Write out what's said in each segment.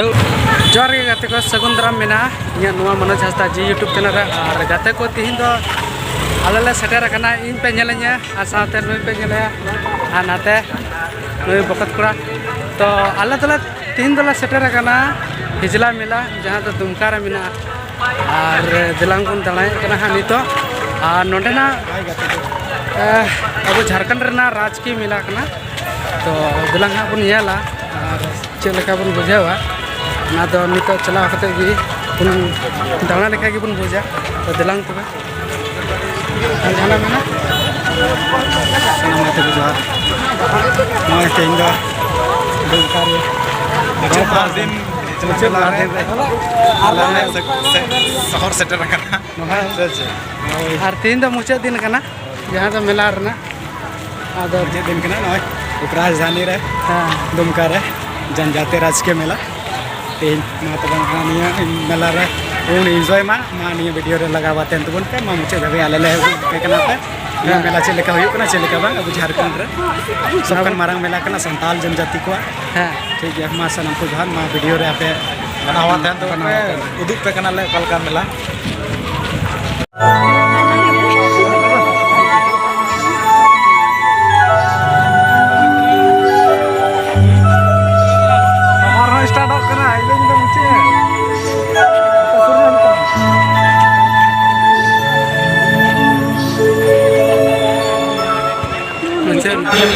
जोर के गाते को सगुन दाराम मेना इन मनोज हांसदा जी यूट्यूब चैनल और गाते को तीन दो आले सेटर करना इन पे नेलኛ और साथे नुई पे नेलया और नाते नुई बकत कोड़ा तो आले तला तीन दला सेटर करना हिजला मेला जहां तो दुमका रे मेना और दिलांग बन दाड़ाय करना नितो और नोडेना अब झारखंड रेना राजकीय मेला करना तो दिलांग हा बन नेला और चेक लेका बन बुझावा ना तो नितो चला करते भी बन दाड़ा लेका के बन बुझा तो दिलांग तो जाना मेना नमस्ते गुजरात मैं केंद्र दुमकारी दिन शहर सेटर करना और तीन दो मुचाद दिन करना जहाँ तो मेला रना आदो मुचाद दिन करना नॉय राजधानी रे दुमका रे जनजातीय राजकीय मेला तीन माता बंगानिया मेला रे उन एंजॉय मा निया वीडियो रे लगावाते हैं तुबन पे मा मुचाद भाई आले ले केकना पे मेला चलेका हुई कना चलेका बा अब झारखंड रे सबकन मारंग मेला कना संताल जनजाति को ठीक है मा सनम को जहां मा वीडियो रे आपे बनावाते हैं तो उदुक पे कना ले कलका मेला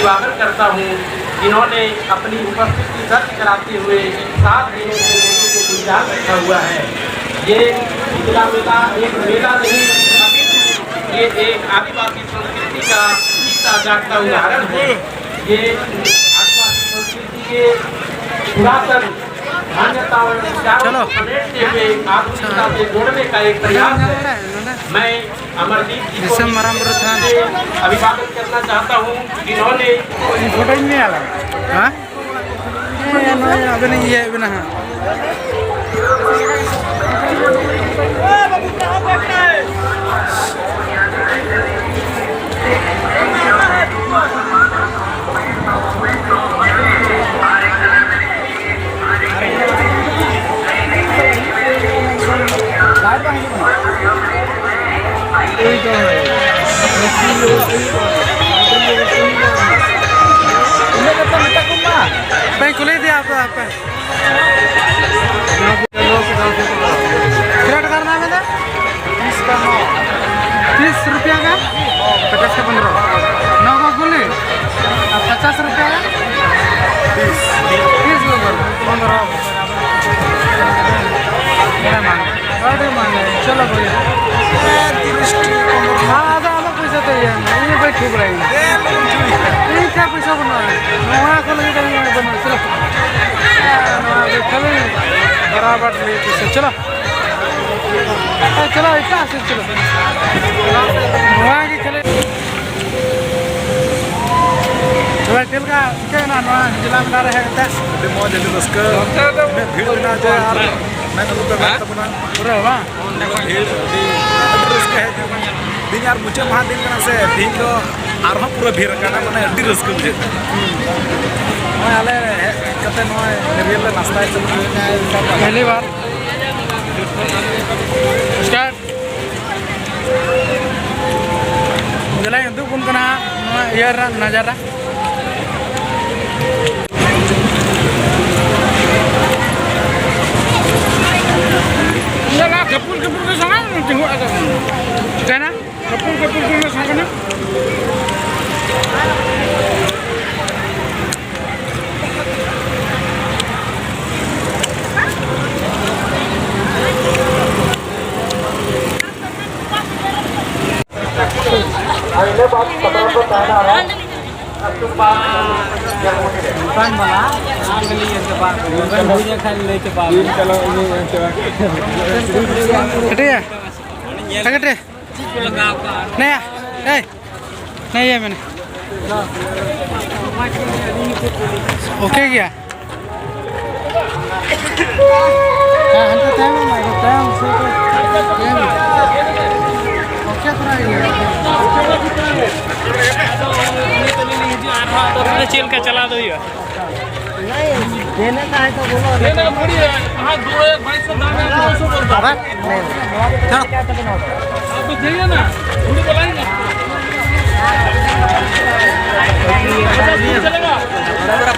स्वागत करता हूँ जिन्होंने अपनी उपस्थिति दर्ज कराते हुए 7 दिनों से मेले को गुलजार रखा हुआ है। ये हिजला मेला एक मेला नहीं, ये एक आदिवासी संस्कृति का जीता जागता उदाहरण है। ये आदिवासी संस्कृति के पुरातन मान्यताओं और विचारों को समेटते हुए आधुनिकता से जोड़ने का एक प्रयास है। मैं अमरदीप जी को अभिवादन करना चाहता हूँ जिन्होंने फोटो नहीं आला हाँ अबे नहीं ये बिना हाँ बैंक खुले थे आप क्रेड करना है मैंने 30 रुपया का 50 का 15 9 का खुले 50 रुपया का 30 15 चलो भैया हाँ आधा पैसा तो ये भाई ठीक रहेगा क्या पैसा बना वहाँ को लगे बना चलो चलो बराबर पैसा चलो चलो इतना से चलो वहाँ की चले तेल का क्या ना जिला में रहेगा मौज रस्का भीड़ ना जाए मैं तो बात बना पूरा वाह भीड़ रस्का है दिन यार मुझे महा दिन करना से दिन तो आरहा पूरा भीड़ करना माने अड्डी रस्का मुझे मैं आले कते नय रियल नाश्ता है पहली बार स्टार्ट जला हिंदू कौन कना यार नजारा कपूर के संग tengok ada kana kepul ke sana kana ini baru beberapa tahun bukan malah angli yang cepat bukan punya kan le cepat kalau ini yang cepat gede ya agak gede नहीं है नहीं है मैंने ओके क्या हाँ हम तो टाइम में मारो टाइम से ओके पूरा ये चेल का चला दो ये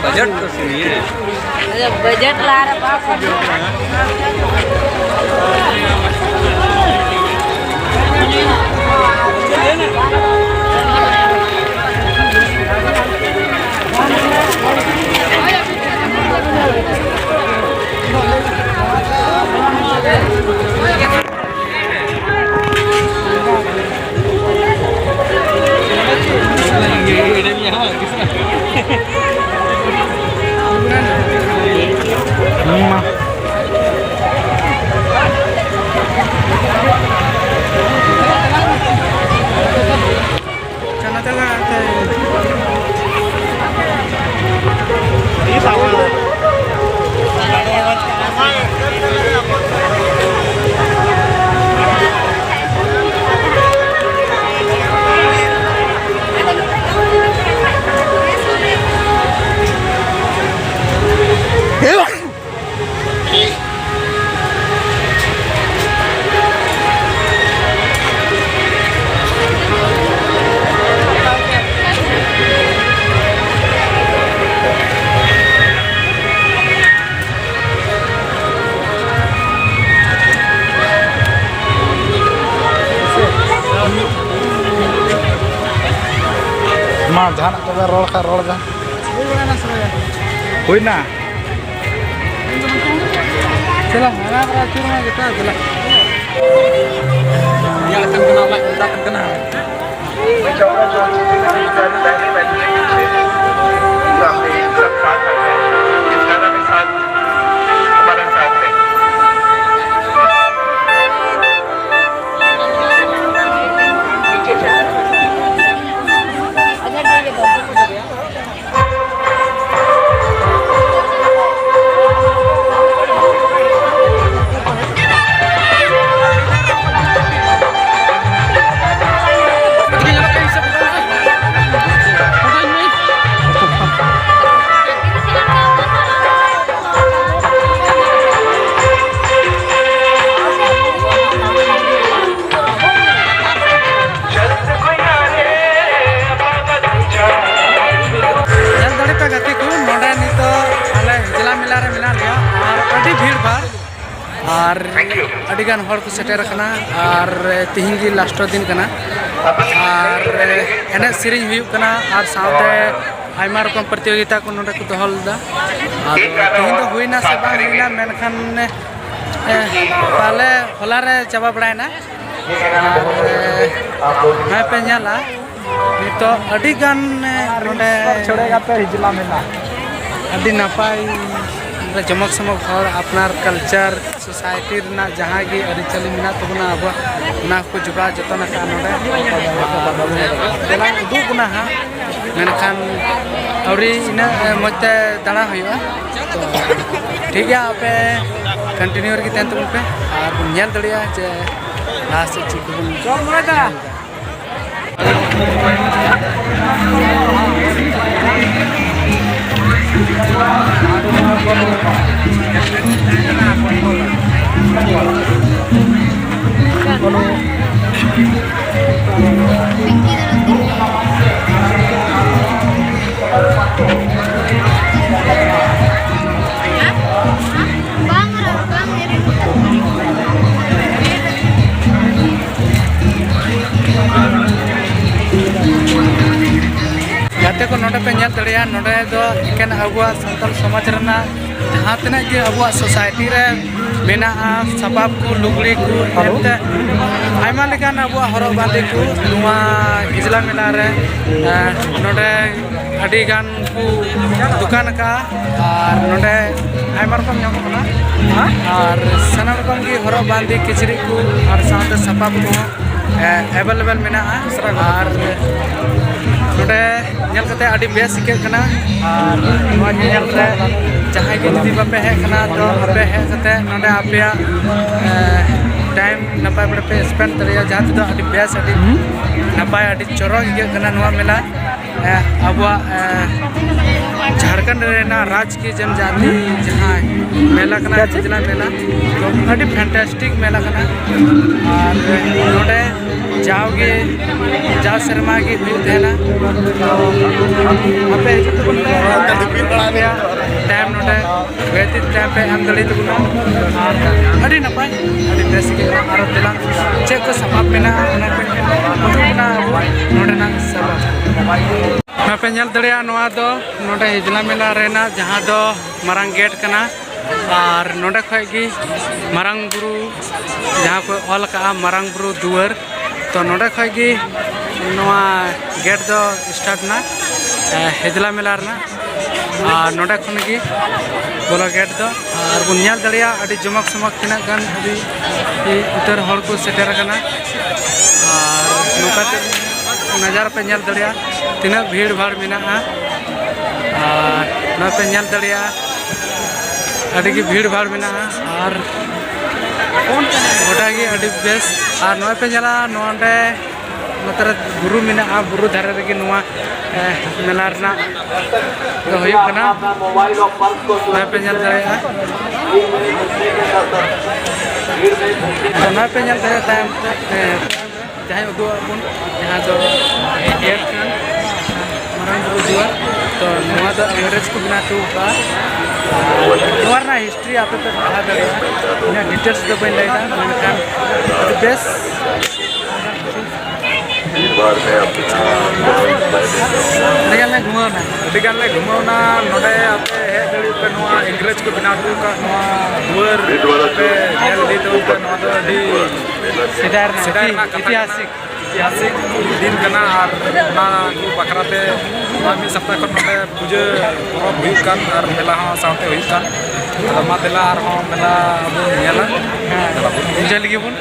बजट तो सुनिए, बजट ला रहा मा जहां तो रोल का रोल का हुई ना चला हमारा चुर में कितना चला yang akan kenal lagi, kita akan kenal. और अड़ीगान हर को सेटर करना और तिहिं की लास्ट दिन करना और एने सेरिंग हुयुग करना और साथे आयमा रकम प्रतियोगिता को नोडे को दोहलदा और तिहिं दो हुइना से बांग हुइना मेनखान पाले होला रे चाबा बड़ायना मैं पे ᱧᱮᱞᱟ नितो अड़ीगान नोडे छोड़ेगा तो हिजला मेला अड़ी नापाय जमक समक हर अपनार कल्चर सोसाइटी रना जहाँ की अरिचली मेना तबना अब ना को जुगा जतन का नोडे देला उदू गुना हा मेनखान अवरी इना मते दाना हुआ तो ठीक है आपे कंटिन्यू की तहन तबन पे और नेल दड़िया जे लास्ट चीज बन जम मदा गाते को नोडे पे नेल दड़िया नोडे दो एकेन अबुआ संताल समाज रना जहाँ तना जे अबुआ सोसाइटी रे मेना सबाब को लुगड़ी को एते आयमा लेकान अबुआ हरक बांदे को नुआ हिजला मेला रे नोडे अड़ी गान को दुकान का और नोडे आयमा रकम ᱧᱟᱢᱚᱜ ᱠᱟᱱᱟ और सानाम रकम की हरक बांदे किचरी को और साथे सबाब को अवेलेबल मेना और नोडे नेल कते अड़ी बेस के कना और नोआ नेल रे जहां के जुदी बापे है कना तो आपे है कते नोडे आपया टाइम नपाय बड़े पे स्पेंड तरिया जहां तो अड़ी बेस अड़ी नपाय अड़ी चोरो के कना नोआ मेला अबुआ झारखंड रेना राज की जनजाति जहाँ मेला कना हिजला मेला तो अभी फैंटास्टिक मेला कना और नोडे जाओगे जा शर्मा की हुई देना आपे टाइम नोडे व्यतीत टाइम पे हम दलित गुना अड़ी नपाय अड़ी बेस के और दिला चेक को सबाब मेना उना पे उना नोडे ना सबाब मैं पे ñel दड़िया नोआ दो नोडे हिजला मेला रेना जहाँ दो मारंग गेट कना और नोडे खगी मारंग बुरु जहाँ को ऑल का मारंग बुरु दुआर तो नोडे खगी नोआ गेट दो स्टार्ट ना हिजला मेला रना और नोडे खन की बोला गेट दो और बुन ñel दड़िया अड़ी जमक समक तिना गान अड़ी उतर हर को सेटर कना और नोकाते नज़ारा पे ñel दड़िया तिना भीड़ भाड़ मेना और ना पे ñel दड़िया अड़ी की भीड़ भाड़ मेना और गोटा की अड़ी बेस और नोए पे ñela नोंडे मतलब बुरु मेना बुरु धारे रगी नोआ मेला रना तो होयो कना नोए पे ñel दड़िया तो नोए पे ñel दड़िया टाइम जहाँ उदू अपन जहाँ दो गेट kan मारंग बुरु दुआर तो नोआ दो अंग्रेज को बना टू का नोआ ना हिस्ट्री आपे पे पढ़ा दड़िया इन डिटेल्स दो बन लाइदा मेनखान बेस अडिगान ले घुमावना नोडे आपे हे दड़ी पे नोआ अंग्रेज को बना टू का नोआ दुआर पे नेल दी दो का नोआ दो दी सिदार ऐतिहासिक दिन कना और ना को बकराते मी सप्ताह खन नोडे पूजा परब हुई कान और मेला हो साथे हुई कान मा देला और हो मेला अब नेला पूजा लगी बुन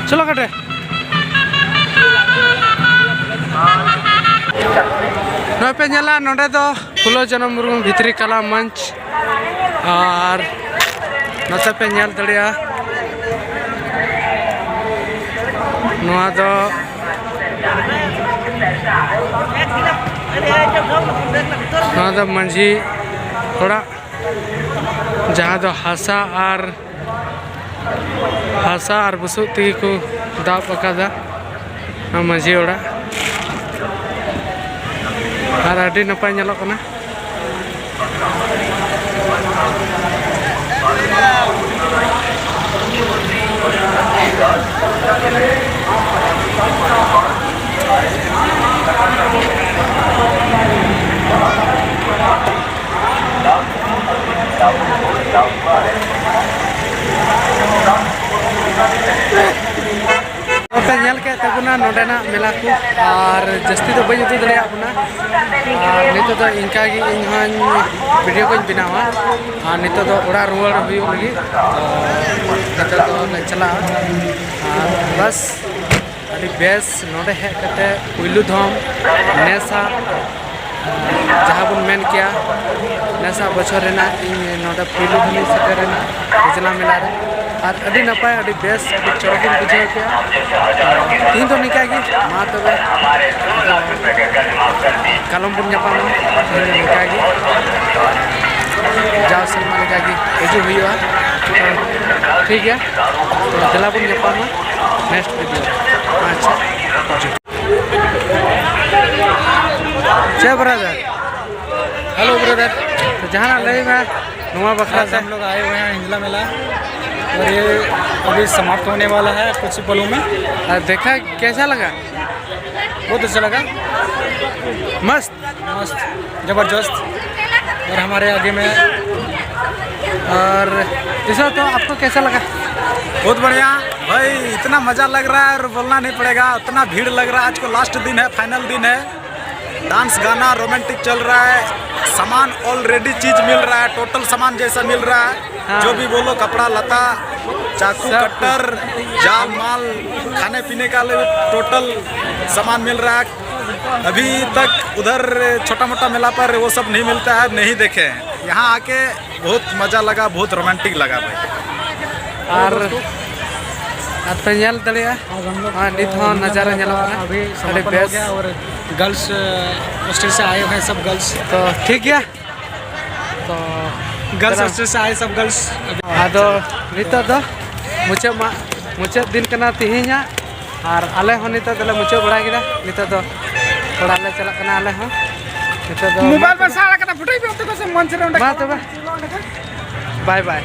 चलो कटे नोए पे ñela नोडे दो फुलो जन्म मुर्मू भितरी कला मंच और नोते पे ñel दड़िया नोआ दो नोआ दो मंझी थोड़ा जहाँ दो हासा और बुसुक तगी को दाब अकादा मंझी ओड़ा और अड़ी नपाय ñelok kana ñel के तबुना नोडेना मेला को और जस्ती तो बई उदू दड़िया बुना और नितो तो इनका गी इन हन वीडियो को बनावा और नितो तो ओड़ा रुवाड़ हुई लगी तो नितो तो चला और बस अभी बेस नोडे है कते पुलु धम नेसा जहाँ बन मेन किया नेसा बछर रेना इन नोडे पुलु धम सेटरेना इजला मेला रे और अभी नपाय अभी बेस चौकिन बुझे किया तीन तो निका की मा तबे कलम बुन जापामा निका की जाओ सलमा निका की हिजू हुआ ठीक है तो दिला बुन जापामा नेक्स्ट वीडियो अच्छा जय ब्रदर हेलो ब्रदर तो जहाँ लगे मैं नुआ बखरा से हम लोग आए हुए हैं हिंजला मेला और ये अभी समाप्त होने वाला है कुछ ही पलों में। देखा कैसा लगा? बहुत अच्छा लगा, मस्त मस्त ज़बरदस्त। और हमारे आगे में और इसका तो आपको कैसा लगा? बहुत बढ़िया भाई, इतना मज़ा लग रहा है और बोलना नहीं पड़ेगा, उतना भीड़ लग रहा है। आज को लास्ट दिन है, फाइनल दिन है। डांस गाना रोमांटिक चल रहा है, सामान ऑलरेडी चीज़ मिल रहा है, टोटल सामान जैसा मिल रहा है। हाँ। जो भी बोलो, कपड़ा लता, चाकू कट्टर, जाल माल, खाने पीने का टोटल सामान मिल रहा है। अभी तक उधर छोटा मोटा मेला पर वो सब नहीं मिलता है, नहीं देखे हैं। यहाँ आके बहुत मज़ा लगा, बहुत रोमांटिक लगा भाई। और पेंजल दलिया हाँ नित हाँ नज़ारा अभी अभी हो गया और गर्ल्स हॉस्टल से आए हुए हैं सब गर्ल्स। तो ठीक है तो गर्ल्स हॉस्टल से आए सब गर्ल्स। आदो नितो दो मुझे दिन कना तिहिना और आले हो नितो दले मुझे बड़ा गिरा नितो दो थोड़ा ले चला कना आले हो नितो दो मोबाइल पर सारा कना फुटाई पे होते तो से मन से बाय बाय।